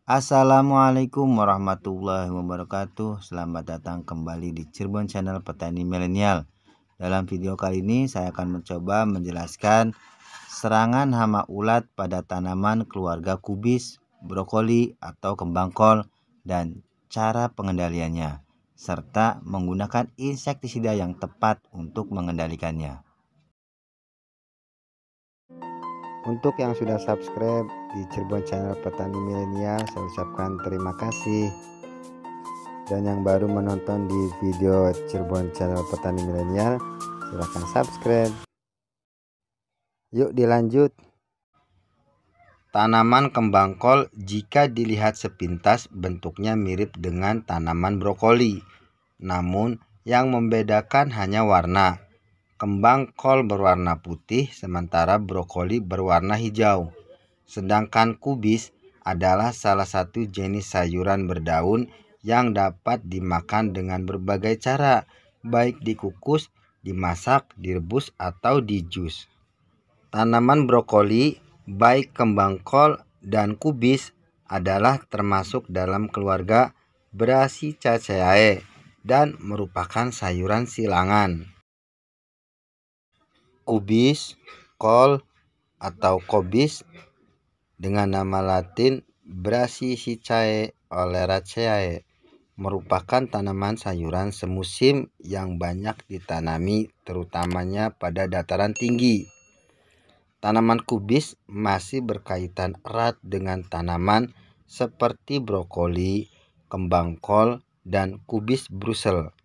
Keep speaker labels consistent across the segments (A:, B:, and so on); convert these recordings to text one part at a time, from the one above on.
A: Assalamualaikum warahmatullahi wabarakatuh. Selamat datang kembali di Cirebon Channel Petani Milenial. Dalam video kali ini saya akan mencoba menjelaskan serangan hama ulat pada tanaman keluarga kubis, brokoli atau kembang kol dan cara pengendaliannya, serta menggunakan insektisida yang tepat untuk mengendalikannya. Untuk yang sudah subscribe di Cirebon Channel Petani Milenial, saya ucapkan terima kasih. Dan yang baru menonton di video Cirebon Channel Petani Milenial, silahkan subscribe. Yuk dilanjut. Tanaman kembang kol jika dilihat sepintas bentuknya mirip dengan tanaman brokoli. Namun yang membedakan hanya warna. Kembang kol berwarna putih sementara brokoli berwarna hijau. Sedangkan kubis adalah salah satu jenis sayuran berdaun yang dapat dimakan dengan berbagai cara, baik dikukus, dimasak, direbus, atau dijus. Tanaman brokoli, baik kembang kol dan kubis, adalah termasuk dalam keluarga Brassicaceae dan merupakan sayuran silangan. Kubis, kol, atau kobis dengan nama latin Brassicaceae oleracea merupakan tanaman sayuran semusim yang banyak ditanami terutamanya pada dataran tinggi. Tanaman kubis masih berkaitan erat dengan tanaman seperti brokoli, kembang kol, dan kubis Brussels.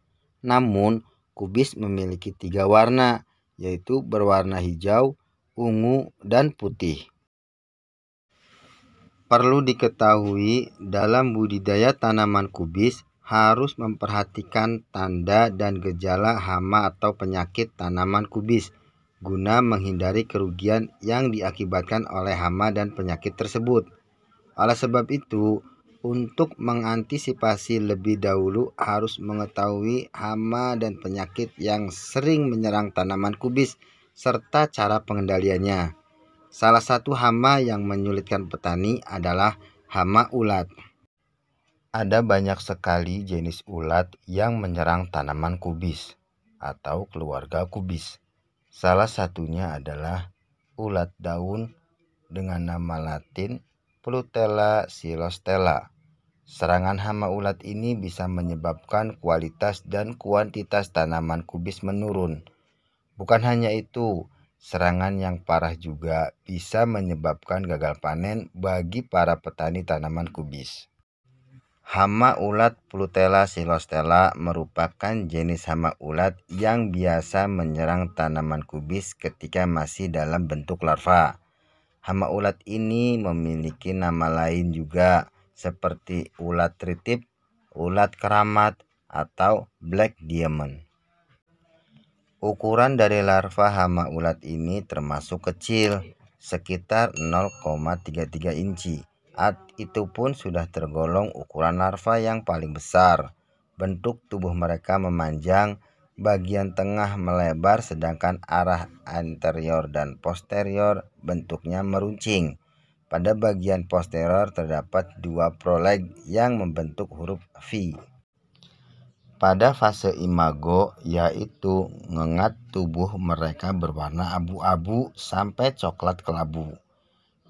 A: Namun, kubis memiliki 3 warna, yaitu berwarna hijau, ungu, dan putih. Perlu diketahui, dalam budidaya tanaman kubis harus memperhatikan tanda dan gejala hama atau penyakit tanaman kubis guna menghindari kerugian yang diakibatkan oleh hama dan penyakit tersebut. Oleh sebab itu, untuk mengantisipasi lebih dahulu harus mengetahui hama dan penyakit yang sering menyerang tanaman kubis serta cara pengendaliannya. Salah satu hama yang menyulitkan petani adalah hama ulat. Ada banyak sekali jenis ulat yang menyerang tanaman kubis atau keluarga kubis. Salah satunya adalah ulat daun dengan nama latin Plutella silostella. Serangan hama ulat ini bisa menyebabkan kualitas dan kuantitas tanaman kubis menurun. Bukan hanya itu, serangan yang parah juga bisa menyebabkan gagal panen bagi para petani tanaman kubis. Hama ulat Plutella silostella merupakan jenis hama ulat yang biasa menyerang tanaman kubis ketika masih dalam bentuk larva. Hama ulat ini memiliki nama lain juga, seperti ulat tritip, ulat keramat, atau black diamond. Ukuran dari larva hama ulat ini termasuk kecil, sekitar 0,33 inci. Itu pun sudah tergolong ukuran larva yang paling besar. Bentuk tubuh mereka memanjang, bagian tengah melebar sedangkan arah anterior dan posterior bentuknya meruncing. Pada bagian posterior terdapat 2 proleg yang membentuk huruf V. Pada fase imago, yaitu ngengat, tubuh mereka berwarna abu-abu sampai coklat kelabu.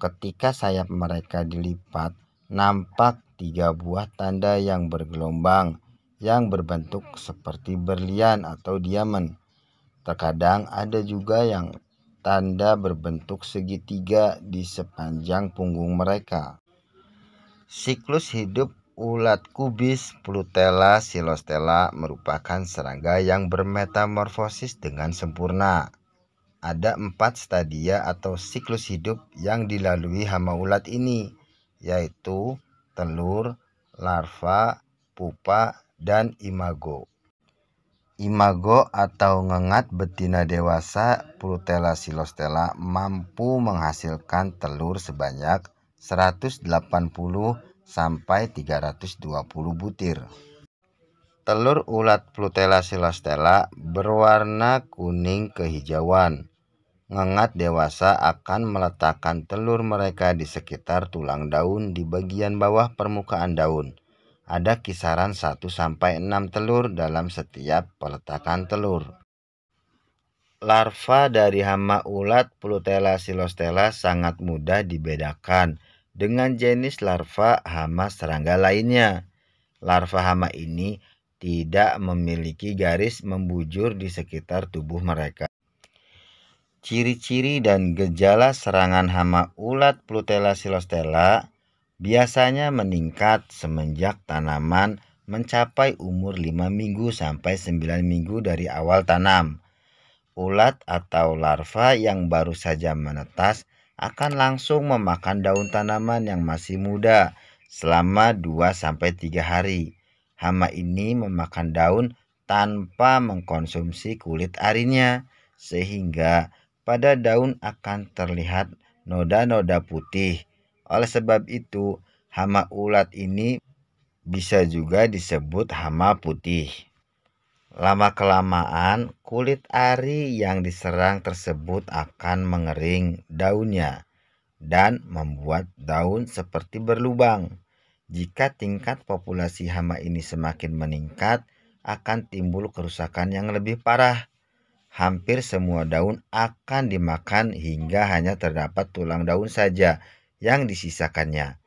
A: Ketika sayap mereka dilipat, nampak 3 buah tanda yang bergelombang yang berbentuk seperti berlian atau diamond. Terkadang ada juga yang tanda berbentuk segitiga di sepanjang punggung mereka. Siklus hidup ulat kubis Plutella silostella merupakan serangga yang bermetamorfosis dengan sempurna. Ada 4 stadia atau siklus hidup yang dilalui hama ulat ini, yaitu telur, larva, pupa, dan imago. Imago atau ngengat betina dewasa Plutella silostella mampu menghasilkan telur sebanyak 180 sampai 320 butir. Telur ulat Plutella silostella berwarna kuning kehijauan. Ngengat dewasa akan meletakkan telur mereka di sekitar tulang daun di bagian bawah permukaan daun. Ada kisaran 1-6 telur dalam setiap peletakan telur. Larva dari hama ulat Plutella xylostella sangat mudah dibedakan dengan jenis larva hama serangga lainnya. Larva hama ini tidak memiliki garis membujur di sekitar tubuh mereka. Ciri-ciri dan gejala serangan hama ulat Plutella xylostella biasanya meningkat semenjak tanaman mencapai umur 5 minggu sampai 9 minggu dari awal tanam. Ulat atau larva yang baru saja menetas akan langsung memakan daun tanaman yang masih muda selama 2-3 hari. Hama ini memakan daun tanpa mengkonsumsi kulit arinya, sehingga pada daun akan terlihat noda-noda putih. Oleh sebab itu, hama ulat ini bisa juga disebut hama putih. Lama-kelamaan, kulit ari yang diserang tersebut akan mengering daunnya dan membuat daun seperti berlubang. Jika tingkat populasi hama ini semakin meningkat, akan timbul kerusakan yang lebih parah. Hampir semua daun akan dimakan hingga hanya terdapat tulang daun saja yang disisakannya.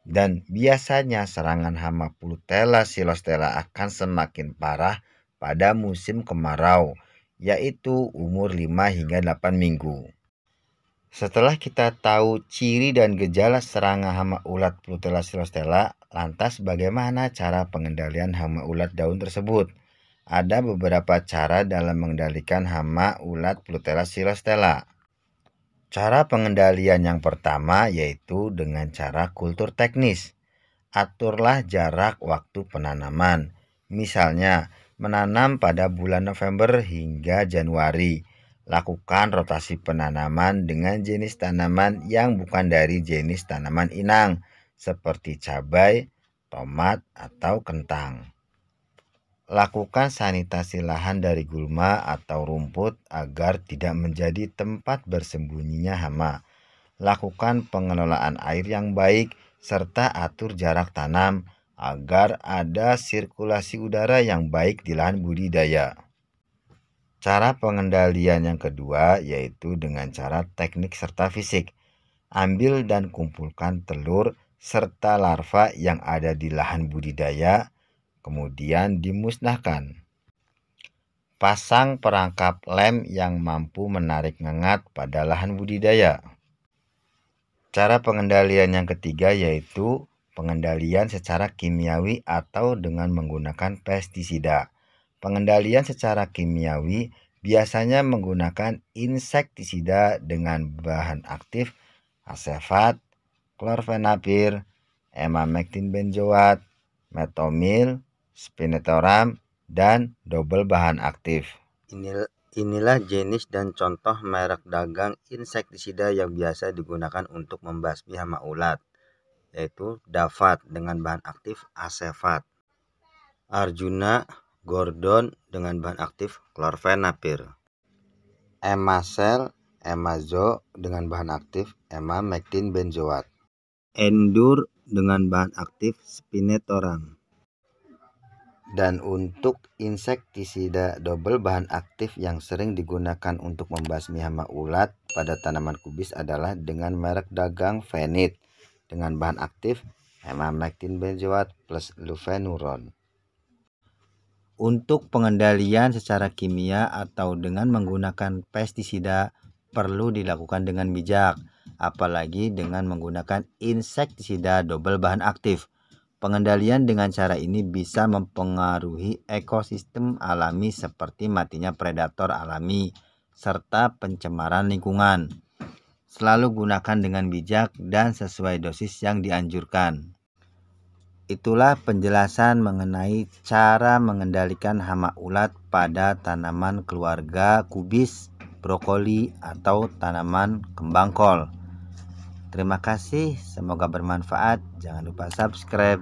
A: Dan biasanya serangan hama Plutella xylostella akan semakin parah pada musim kemarau, yaitu umur 5-8 minggu. Setelah kita tahu ciri dan gejala serangan hama ulat Plutella xylostella, lantas bagaimana cara pengendalian hama ulat daun tersebut? Ada beberapa cara dalam mengendalikan hama ulat Plutella xylostella. Cara pengendalian yang pertama yaitu dengan cara kultur teknis. Aturlah jarak waktu penanaman. Misalnya, menanam pada bulan November hingga Januari. Lakukan rotasi penanaman dengan jenis tanaman yang bukan dari jenis tanaman inang, seperti cabai, tomat, atau kentang. Lakukan sanitasi lahan dari gulma atau rumput agar tidak menjadi tempat bersembunyinya hama. Lakukan pengelolaan air yang baik serta atur jarak tanam agar ada sirkulasi udara yang baik di lahan budidaya. Cara pengendalian yang kedua yaitu dengan cara teknik serta fisik. Ambil dan kumpulkan telur serta larva yang ada di lahan budidaya, kemudian dimusnahkan. Pasang perangkap lem yang mampu menarik ngengat pada lahan budidaya. Cara pengendalian yang ketiga yaitu pengendalian secara kimiawi atau dengan menggunakan pestisida. Pengendalian secara kimiawi biasanya menggunakan insektisida dengan bahan aktif asefat, klorfenapir, emamectin benzoat, metomil, spinetoram, dan double bahan aktif. Inilah jenis dan contoh merek dagang insektisida yang biasa digunakan untuk membasmi hama ulat, yaitu Davat dengan bahan aktif asefat, Arjuna Gordon dengan bahan aktif klorfenapir, Emacel Emazo dengan bahan aktif emamectin benzoat, Endur dengan bahan aktif spinetoram. Dan untuk insektisida double bahan aktif yang sering digunakan untuk membasmi hama ulat pada tanaman kubis adalah dengan merek dagang Fenit dengan bahan aktif emamectin benzoat plus lufenuron. Untuk pengendalian secara kimia atau dengan menggunakan pestisida perlu dilakukan dengan bijak, apalagi dengan menggunakan insektisida double bahan aktif. Pengendalian dengan cara ini bisa mempengaruhi ekosistem alami seperti matinya predator alami serta pencemaran lingkungan. Selalu gunakan dengan bijak dan sesuai dosis yang dianjurkan. Itulah penjelasan mengenai cara mengendalikan hama ulat pada tanaman keluarga kubis, brokoli, atau tanaman kembang kol. Terima kasih, semoga bermanfaat. Jangan lupa subscribe.